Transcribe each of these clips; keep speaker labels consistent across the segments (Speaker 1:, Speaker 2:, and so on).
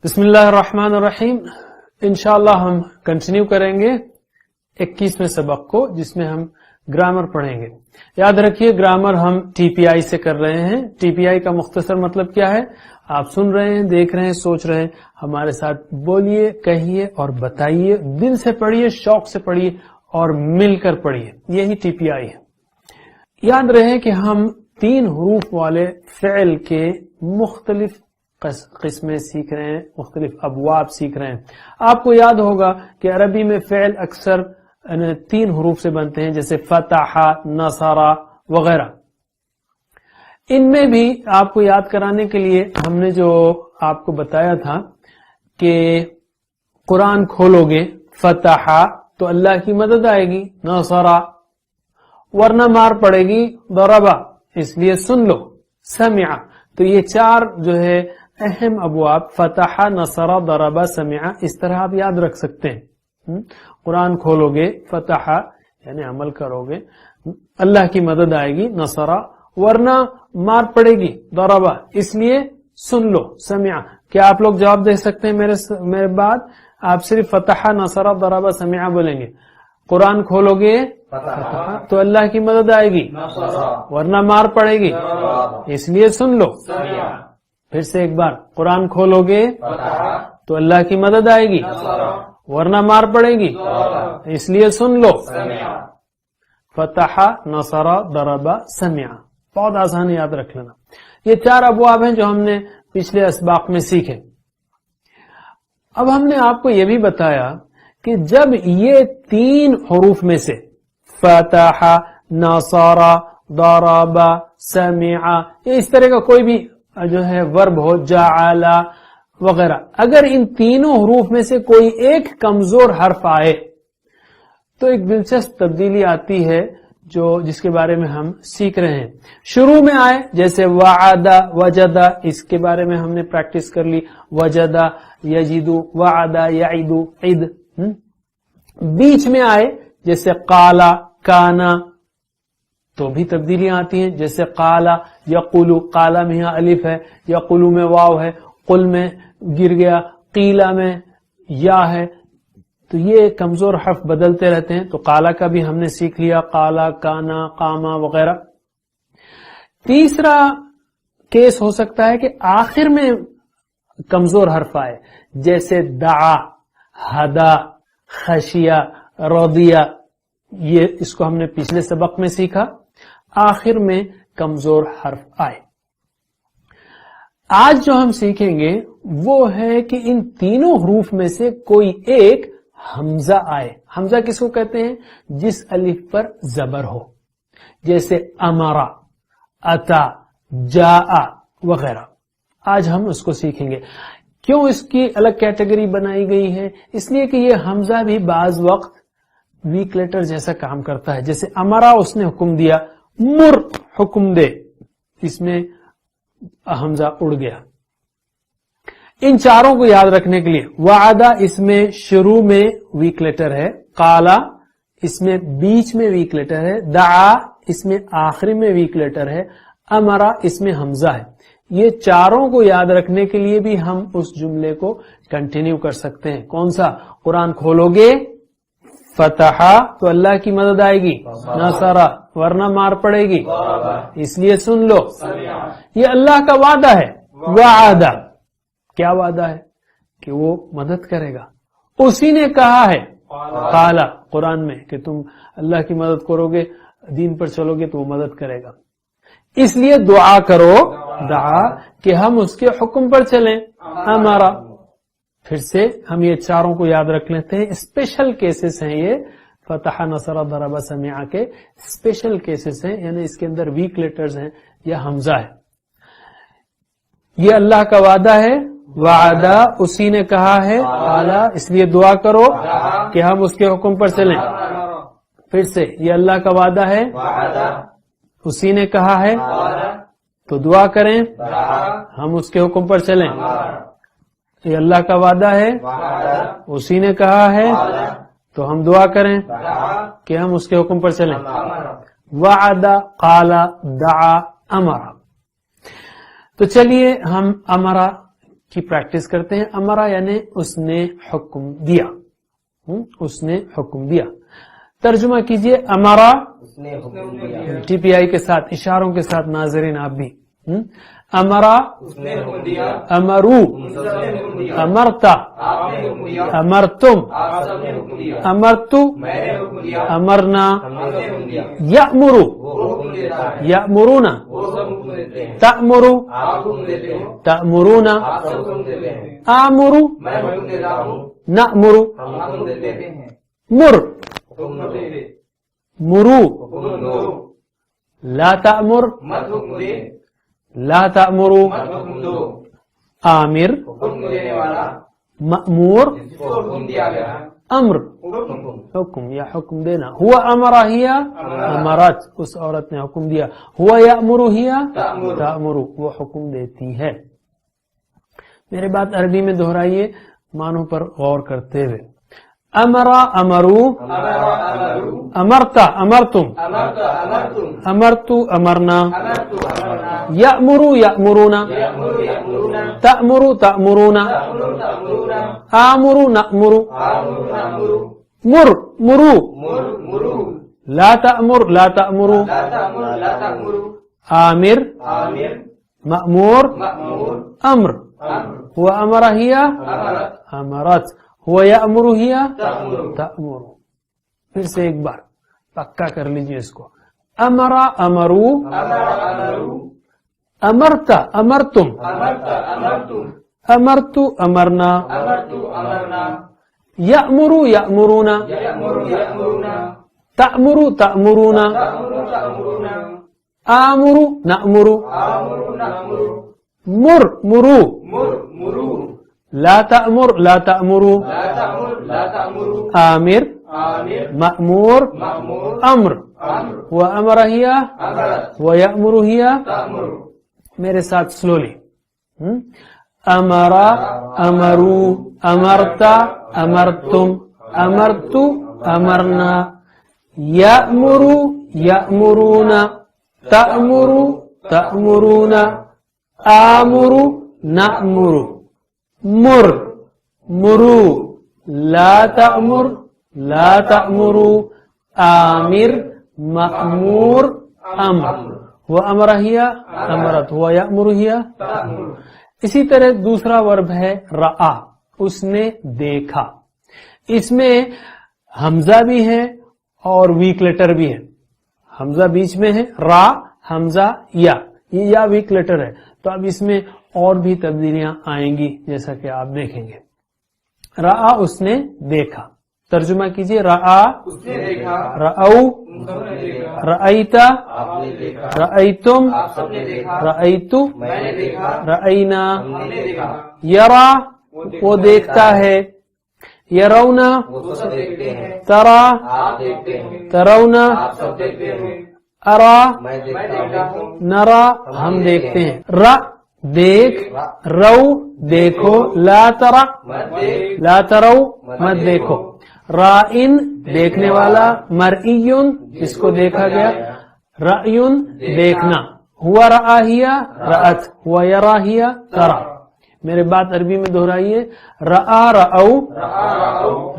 Speaker 1: بسم اللہ الرحمن الرحیم. انشاءاللہ ہم کنٹینیو کریں گے 21ویں سبق کو، جس میں ہم گرامر پڑھیں گے. یاد رکھیے گرامر ہم ٹی پی آئی سے کر رہے ہیں. ٹی پی آئی کا مختصر مطلب کیا ہے؟ آپ سن رہے ہیں، دیکھ رہے ہیں، سوچ رہے ہیں، ہمارے ساتھ بولیے، کہیے اور بتائیے. دل سے پڑھیے، شوق سے پڑھیے اور مل کر پڑھیے. یہی ٹی پی آئی ہے. یاد رہے کہ ہم 3 حروف والے فعل کے مختلف قسمیں سیکھ رہے ہیں، مختلف ابواب سیکھ رہے ہیں. آپ کو یاد ہوگا کہ عربی میں فعل اکثر 3 حروف سے بنتے ہیں، جیسے فتح، نصر وغیرہ. ان میں بھی آپ کو یاد کرانے کے لیے ہم نے جو آپ کو بتایا تھا کہ قرآن کھولو گے فتح تو اللہ کی مدد آئے گی، نصر ورنہ مار پڑے گی، ضربا اس لیے سن لو، سمع. تو یہ 4 جو ہے اہم ابواب، فتح، نصر، ضرب، سمع، اس طرح آپ یاد رکھ سکتے ہیں. قرآن کھولو گے فتح یعنی عمل کرو گے، اللہ کی مدد آئے گی، نصر ورنہ مار پڑے گی، ضرب اس لیے سن لو، سمع. کیا آپ لوگ جواب دے سکتے ہیں میرے بعد؟ آپ صرف فتح، نصر، ضرب، سمع بولیں گے. قرآن کھولو گے فتح تو اللہ کی مدد آئے گی، ورنہ مار پڑے گی، اس لیے سن لو. پھر سے ایک بار، قرآن کھولو گے تو اللہ کی مدد آئے گی، ورنہ مار پڑے گی، اس لیے سن لو. فتح، نصر، ضرب، سمع. بہت آسان یاد رکھ لینا. یہ 4 ابواب ہیں جو ہم نے پچھلے اسباق میں سیکھے. اب ہم نے آپ کو یہ بھی بتایا کہ جب یہ 3 حروف میں سے فتح، نصر، ضرب، سمع، اس طرح کا کوئی بھی جو ہے ورب ہو، جعل وغیرہ، اگر ان تینوں حروف میں سے کوئی ایک کمزور حرف آئے تو ایک دلچسپ تبدیلی آتی ہے جس کے بارے میں ہم سیکھ رہے ہیں. شروع میں آئے جیسے وعد، وجد، اس کے بارے میں ہم نے پریکٹس کر لی، وجد، یجد، وعد، یعد، عد. بیچ میں آئے جیسے قال، کان، تو بھی تبدیلیاں آتی ہیں، جیسے قال، یقول، قال میں یہاں الف ہے، یقول میں واو ہے، قل میں گر گیا، قیل میں یا ہے. تو یہ کمزور حرف بدلتے رہتے ہیں. تو قال کا بھی ہم نے سیکھ لیا، قال، کانا، قاما وغیرہ. تیسرا کیس ہو سکتا ہے کہ آخر میں کمزور حرف آئے، جیسے دعا، ہدا، خشیہ، رضیہ. یہ اس کو ہم نے پچھلے سبق میں سیکھا. آخر میں کمزور حرف آئے. آج جو ہم سیکھیں گے وہ ہے کہ ان تینوں حروف میں سے کوئی ایک حمزہ آئے. حمزہ کس کو کہتے ہیں؟ جس الف پر زبر ہو، جیسے امرا، اتا، جاء وغیرہ. آج ہم اس کو سیکھیں گے. کیوں اس کی الگ کیٹیگری بنائی گئی ہے؟ اس لیے کہ یہ حمزہ بھی بعض وقت ویک لیٹر جیسا کام کرتا ہے. جیسے امرا، اس نے حکم دیا، مر حکم دے، اس میں حمزہ اڑ گیا. ان چاروں کو یاد رکھنے کے لیے وعدہ اس میں شروع میں ویک لیٹر ہے، قالا اس میں بیچ میں ویک لیٹر ہے، دعا اس میں آخری میں ویک لیٹر ہے، امرا اس میں حمزہ ہے. یہ چاروں کو یاد رکھنے کے لیے بھی ہم اس جملے کو کنٹینیو کر سکتے ہیں. کون سا؟ قرآن کھولو گے فتح تو اللہ کی مدد آئے گی، نصر ورنہ مار پڑے گی، اس لیے سن لو. یہ اللہ کا وعدہ ہے. وعدہ کیا وعدہ ہے؟ کہ وہ مدد کرے گا. اسی نے کہا ہے قال قرآن میں کہ تم اللہ کی مدد کرو گے، دین پر چلو گے تو وہ مدد کرے گا. اس لیے دعا کرو، دعا کہ ہم اس کے حکم پر چلیں، ہمارا. پھر سے ہم یہ چاروں کو یاد رکھ لیتے ہیں. اسپیشل کیسز ہیں یہ، فتح، نصر، ضرب، سمع کے اسپیشل کیسز ہیں، یعنی اس کے اندر ویک لیٹرز ہیں یا حمزہ ہے. یہ اللہ کا وعدہ ہے، وعدہ اسی نے کہا ہے، قالا اس لیے دعا کرو کہ ہم اس کے حکم پر چلیں. پھر سے یہ اللہ کا وعدہ ہے، اسی نے کہا ہے تو دعا کریں ہم اس کے حکم پر چلیں. یہ اللہ کا وعدہ ہے، اسی نے کہا ہے تو ہم دعا کریں کہ ہم اس کے حکم پر چلیں. وعدہ، قالا، دعا، امرا. تو چلیے ہم امرا کی پریکٹس کرتے ہیں. امرا یعنی اس نے حکم دیا. اس نے حکم دیا. ترجمہ کیجئے امرا ٹی پی آئی کے ساتھ, اشاروں کے ساتھ. ناظرین آپ بھی امرا, امرو, امرتا, امرتم, امرتو, امرنا, یأمرو, یأمرونا, تأمرو, تأمرونا, آمرو, نأمرو, مر, مرو, لا تأمر, لا تأمرو, آمر, مأمور, امر, حکم یا حکم دینا. ہوا امرا ہیا امرت, اس عورت نے حکم دیا. ہوا یأمرو ہیا تأمرو, وہ حکم دیتی ہے. میرے بات عربی میں دہرائیے معنوں پر غور کرتے ہوئے. امرا امرو, امرتا امرتم, امرتو امرنا, یأمرو یأمرونا, تأمرو تأمرونا, آمرو نأمرو, مر مرو, لا تأمر لا تأمرو, آمر مأمور, امر. هو امر هي امرت, هو یأمر ہی تأمر. پھر سے ایک بار پکا کر لیجئے اس کو. امرا امرو, امرتا امرتم, امرتو امرنا, یأمرو یأمرونا, تأمرو تأمرونا, آمرو نأمرو, مر مرو, لا تأمر لا تأمرو, آمر مأمور, امر. وأمر هي ويأمر هي. میرے ساتھ سلولی. امرا امرو, امرتا امرتم, امرتو امرنا, یأمرو یأمرونا, تأمرو تأمرونا, آمرو نأمرو, مر مرو, لا تأمر لا تأمرو, آمر مأمور, امر. وہ امر ہی امرت, ہوا یأمر ہی. اسی طرح دوسرا ورب ہے رآ, اس نے دیکھا. اس میں حمزہ بھی ہے اور ویک لیٹر بھی ہے. حمزہ بیچ میں ہے, را حمزہ یا, یہ یا ویک لیٹر ہے. تو اب اس میں اور بھی تبدیلیاں آئیں گی جیسا کہ آپ دیکھیں گے. رآ اس نے دیکھا. ترجمہ کیجئے رآ, رأو, رأیتا, رأیتم, رأیتو, رأینا. یرا وہ دیکھتا ہے. یرونا ترا, ترونا, ارا نرا ہم دیکھتے ہیں. ر دیکھ, رو دیکھو, لا ترا لا ترو مت دیکھو. رائن دیکھنے والا, مرئیون اس کو دیکھا گیا, رأیون دیکھنا. ہوا رآہیا رأت, ہوا یراہیا ترا. میرے بات عربی میں دہرائیے. رآ رأو,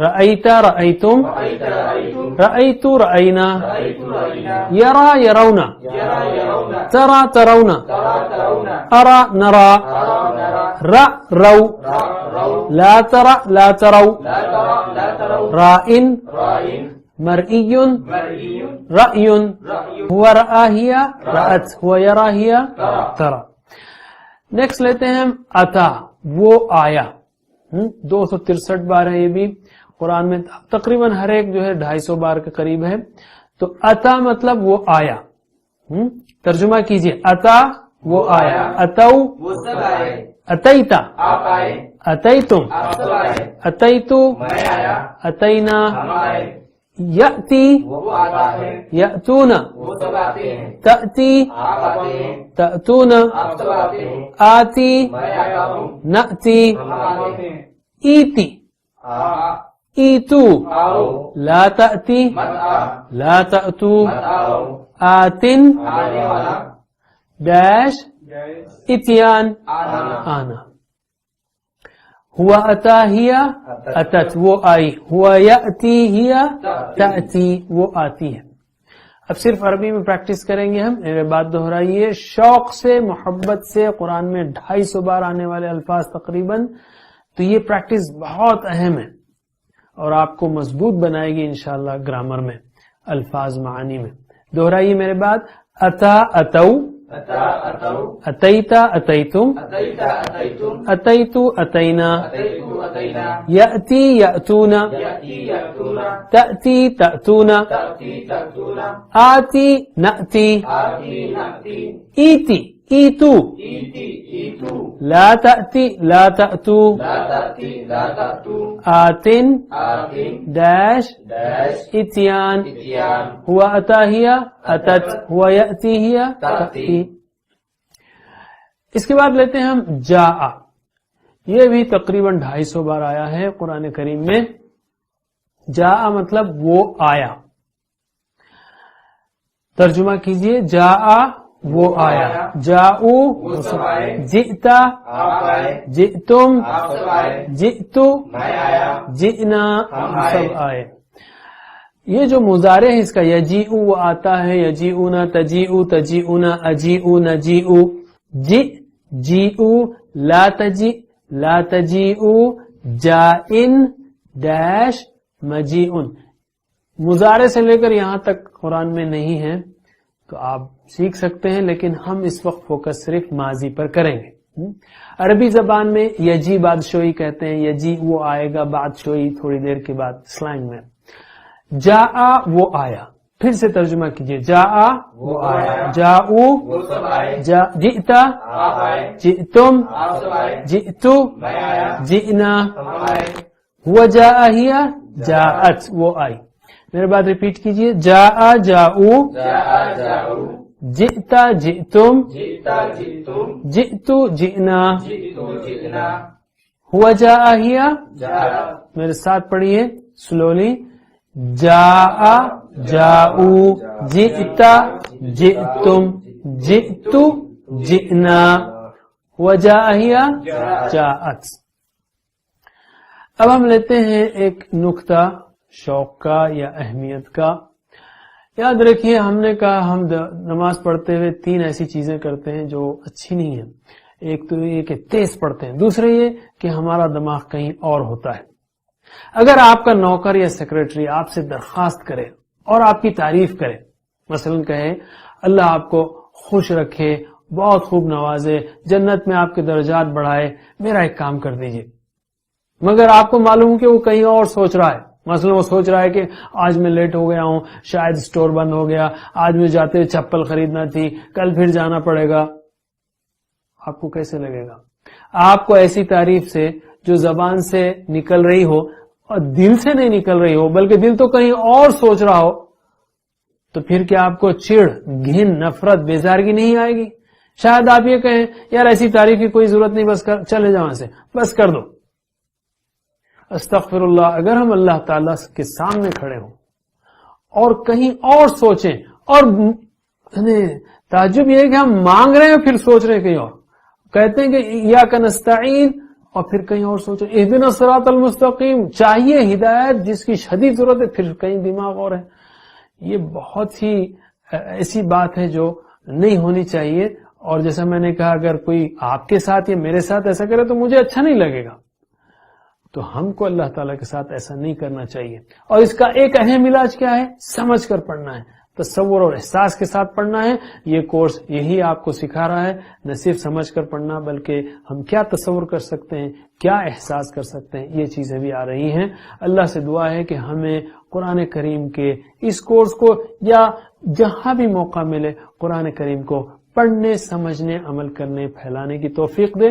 Speaker 1: رأیتا رأیتم, رأیتو رأینا, یرا یرونا, ترا ترونا, ارا نرا, رو لا ترا لا ترو, رائن مرئیون رأیون, ہوا رآہیا رأت, ہوا یراہیا ترا. نیکسٹ لیتے ہیں اتا, وہ آیا. 263 بار ہے یہ بھی قرآن میں, تقریباً ہر ایک جو ہے 250 بار کے قریب ہے. تو اتا مطلب وہ آیا. ترجمہ کیجئے. اتا وہ آیا, اتو
Speaker 2: وہ سب آئے,
Speaker 1: اتیتا
Speaker 2: آپ آئے,
Speaker 1: اتیتم
Speaker 2: آپ سب آئے,
Speaker 1: اتیتو
Speaker 2: میں آیا,
Speaker 1: اتینا.
Speaker 2: ہم آئے,
Speaker 1: یأتی
Speaker 2: وہ آتا ہے,
Speaker 1: یأتون,
Speaker 2: وہ سب آتے ہیں,
Speaker 1: تأتی
Speaker 2: آپ آتے ہیں,
Speaker 1: تأتون,
Speaker 2: آپ سب آتے ہیں,
Speaker 1: آتی
Speaker 2: میں آتا ہوں,
Speaker 1: نأتی.
Speaker 2: ہم آتے ہیں,
Speaker 1: ایتی ایتو,
Speaker 2: آؤ,
Speaker 1: لا تأتی
Speaker 2: مت آ,
Speaker 1: لا تأتو,
Speaker 2: مت آؤ,
Speaker 1: آتن
Speaker 2: آنے والا,
Speaker 1: ڈیش اتیان
Speaker 2: آنا.
Speaker 1: آنا. ہوا اتا ہیا اتت وہ آئی، ہوا یاتی ہیا تاتی وہ آتی ہے۔ اب صرف عربی میں پریکٹس کریں گے ہم، میرے بات دہرائیے، شوق سے محبت سے قرآن میں 250 بار آنے والے الفاظ تقریباً، تو یہ پریکٹس بہت اہم ہے اور آپ کو مضبوط بنائے گی انشاءاللہ گرامر میں، الفاظ معانی میں۔ دہرائیے میرے بات، اتا اتو،
Speaker 2: اتا اتو،
Speaker 1: اتیتا اتیتم،
Speaker 2: اتیتا اتیتم،
Speaker 1: اتیتو اتینا،
Speaker 2: اتیتو اتینا،
Speaker 1: یأتی یأتون،
Speaker 2: یاتی یاتون،
Speaker 1: تأتی تأتون،
Speaker 2: تاتی تاتون،
Speaker 1: آتی نأتی،
Speaker 2: آتی ناتی،
Speaker 1: ایتی ایتو،
Speaker 2: ایتی ایتو،
Speaker 1: لا تأتی لا تأتو،
Speaker 2: لا تاتی لا تاتو،
Speaker 1: آتن
Speaker 2: آتین
Speaker 1: داش
Speaker 2: ڈیش
Speaker 1: اتیان،
Speaker 2: اتیان،
Speaker 1: ہوا اتا ہیا اتت، ہوا یأتی ہیا تأتی۔ اس کے بعد لیتے ہیں ہم جاء، یہ بھی تقریباً 250 بار آیا ہے قرآن کریم میں۔ جاء مطلب وہ آیا، ترجمہ کیجئے، جاء وہ آیا، جاؤ
Speaker 2: وہ سب آئے،
Speaker 1: جئتا
Speaker 2: آپ آئے،
Speaker 1: جئتم
Speaker 2: آپ سب آئے،
Speaker 1: جئتو
Speaker 2: میں آیا،
Speaker 1: جئنا
Speaker 2: ہم
Speaker 1: ہم
Speaker 2: آئے۔
Speaker 1: سب آئے۔ یہ جو مضارع ہے اس کا یجیء وہ آتا ہے، یجیءون تجیء تجیءون اجیء نجیء، جئ جیء لا تجیء لا تجیء، جائن ڈیش مجیء۔ مضارع سے لے کر یہاں تک قرآن میں نہیں ہے تو آپ سیکھ سکتے ہیں، لیکن ہم اس وقت فوکس صرف ماضی پر کریں گے۔ عربی زبان میں یجی بادشوئی کہتے ہیں، یجی وہ آئے گا، بادشوئی تھوڑی دیر کے بعد سلینگ میں۔ جاء وہ آیا، پھر سے ترجمہ کیجئے، جاء وہ آیا، جاؤ
Speaker 2: وہ سب آئے،
Speaker 1: جئتا
Speaker 2: آپ آئے،
Speaker 1: جئتم
Speaker 2: آپ سب آئے،
Speaker 1: جئتو
Speaker 2: میں آیا،
Speaker 1: جئنا،
Speaker 2: ہم آئے،
Speaker 1: ہوا جاء ہیا جاءت وہ آئی۔ میرے بات ریپیٹ کیجئے، جاء جاؤ
Speaker 2: جاء جاؤ،
Speaker 1: جئتا جئتم
Speaker 2: جیتا جیتم،
Speaker 1: جئتو جئنا،
Speaker 2: جیتو جیتنا،
Speaker 1: ہوا جاء ہیا،
Speaker 2: جاء
Speaker 1: میرے ساتھ پڑھیے سلولی، جاء جاؤ جئتا جئتم جئتو جئنا، ہوا جاء ہیا جاءت۔ اب ہم لیتے ہیں ایک نکتہ شوق کا یا اہمیت کا۔ یاد رکھیے ہم نے کہا ہم نماز پڑھتے ہوئے 3 ایسی چیزیں کرتے ہیں جو اچھی نہیں ہیں۔ ایک تو یہ کہ تیز پڑھتے ہیں، دوسرے یہ کہ ہمارا دماغ کہیں اور ہوتا ہے۔ اگر آپ کا نوکر یا سیکرٹری آپ سے درخواست کرے اور آپ کی تعریف کرے، مثلا کہے اللہ آپ کو خوش رکھے، بہت خوب نوازے، جنت میں آپ کے درجات بڑھائے، میرا ایک کام کر دیجئے، مگر آپ کو معلوم کہ وہ کہیں اور سوچ رہا ہے، مثلا وہ سوچ رہا ہے کہ آج میں لیٹ ہو گیا ہوں، شاید سٹور بند ہو گیا، آج میں جاتے ہوئے چپل خریدنا تھی، کل پھر جانا پڑے گا، آپ کو کیسے لگے گا؟ آپ کو ایسی تعریف سے جو زبان سے نکل رہی ہو اور دل سے نہیں نکل رہی ہو بلکہ دل تو کہیں اور سوچ رہا ہو، تو پھر کیا آپ کو چڑ، گھن، نفرت، بیزارگی نہیں آئے گی؟ شاید آپ یہ کہیں یار ایسی تعریف کی کوئی ضرورت نہیں، بس چلے جاؤ سے، بس کر دو۔ استغفر اللہ، اگر ہم اللہ تعالیٰ کے سامنے کھڑے ہوں اور کہیں اور سوچیں، اور تعجب یہ ہے کہ ہم مانگ رہے ہیں پھر سوچ رہے ہیں کہیں اور، کہتے ہیں کہ ایاک نستعین اور پھر کہیں اور سوچیں اہدنا الصراط المستقیم، چاہیے ہدایت جس کی شدید ضرورت ہے، پھر کہیں دماغ اور ہے۔ یہ بہت ہی ایسی بات ہے جو نہیں ہونی چاہیے، اور جیسا میں نے کہا اگر کوئی آپ کے ساتھ یا میرے ساتھ ایسا کرے تو مجھے اچھا نہیں لگے گا، تو ہم کو اللہ تعالیٰ کے ساتھ ایسا نہیں کرنا چاہیے۔ اور اس کا ایک اہم علاج کیا ہے؟ سمجھ کر پڑھنا ہے، تصور اور احساس کے ساتھ پڑھنا ہے۔ یہ کورس یہی آپ کو سکھا رہا ہے، نہ صرف سمجھ کر پڑھنا بلکہ ہم کیا تصور کر سکتے ہیں، کیا احساس کر سکتے ہیں، یہ چیزیں بھی آ رہی ہیں۔ اللہ سے دعا ہے کہ ہمیں قرآن کریم کے اس کورس کو یا جہاں بھی موقع ملے قرآن کریم کو پڑھنے، سمجھنے، عمل کرنے، پھیلانے کی توفیق دے۔